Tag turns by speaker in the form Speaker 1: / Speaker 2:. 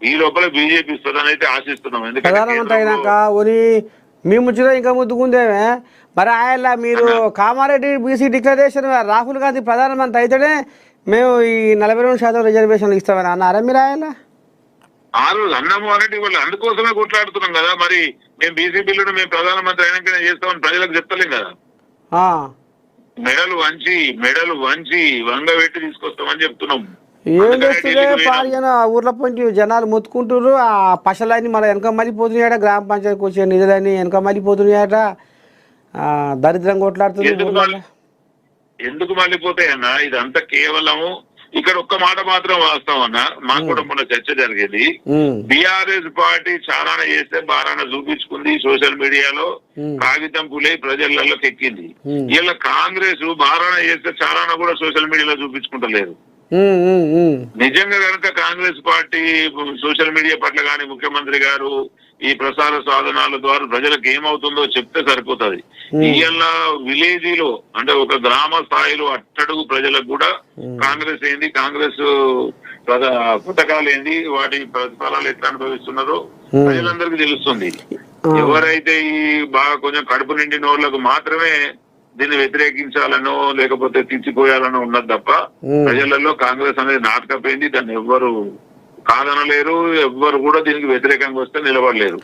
Speaker 1: ఈ లోపల బీజేపీ ఇస్తుందని అయితే ఆశిస్తున్నాం. ఎందుకంటే
Speaker 2: ప్రధానమంత్రి అయినాక ఓని మీ ముచ్చట ఇంకా ముద్దుకుందేమే. మరి ఆయన మీరు కామారెడ్డి బీసీ డిక్లరేషన్ రాహుల్ గాంధీ ప్రధానమంత్రి అయితేనే మేము ఈ 42% రిజర్వేషన్లు ఇస్తామని అన్నారా మీరు ఆయన?
Speaker 1: ఆ రోజు అన్నము అనేది వాళ్ళు అందుకోసమే కొట్లాడుతున్నాం కదా. మరి మేము బీసీ బిల్లును మేము ప్రధానమంత్రి అయినాకనే చేస్తామని ప్రజలకు చెప్తలేం కదా. మెడలు వంచి వంగబెట్టి తీసుకొస్తామని చెప్తున్నాం.
Speaker 2: ఏం చేస్తుందే పాల్గొన ఊర్ల పొంటి జనాలు మొత్తుకుంటారు. ఆ పశలన్నీ మన వెనక మళ్ళీపోతున్నాయట, గ్రామ పంచాయతీకి వచ్చే నిధులన్నీ వెనక మళ్ళీపోతున్నాయట, దరిద్రం కొట్లాడుతుంది.
Speaker 1: ఎందుకు మళ్ళీపోతాయన్నా? ఇదంతా కేవలము ఇక్కడ ఒక్క మాట మాత్రం వాస్తవం అన్న. మాకు కూడా మొన్న చర్చ జరిగేది. బీఆర్ఎస్ పార్టీ చారాన చేస్తే బారాన చూపించుకుంది సోషల్ మీడియాలో, కాగితం పులే ప్రజలలోకి ఎక్కింది. ఇలా కాంగ్రెస్ బారాన చేస్తే చారాన కూడా సోషల్ మీడియాలో చూపించుకుంటలేదు. నిజంగా కనుక కాంగ్రెస్ పార్టీ సోషల్ మీడియా పట్ల కానీ ముఖ్యమంత్రి గారు ఈ ప్రసార సాధనాల ద్వారా ప్రజలకు ఏమవుతుందో చెప్తే సరిపోతుంది. ఇవాళ విలేజ్ లో అంటే ఒక గ్రామ స్థాయిలో అట్టడుగు ప్రజలకు కూడా కాంగ్రెస్ ఏంది, కాంగ్రెస్ పథకాలు ఏంది, వాటి ప్రతిఫలాలు ఎట్లా అనుభవిస్తున్నారో ప్రజలందరికీ తెలుస్తుంది. ఎవరైతే ఈ బాగా కొంచెం కడుపు నిండిన వాళ్ళకు మాత్రమే దీన్ని వ్యతిరేకించాలనో లేకపోతే తీర్చిపోయాలనో ఉన్నది తప్ప ప్రజలలో కాంగ్రెస్ అనేది నాటకపోయింది. దాన్ని ఎవ్వరు కాదనలేరు, ఎవ్వరు కూడా దీనికి వ్యతిరేకంగా వస్తే నిలబడలేరు.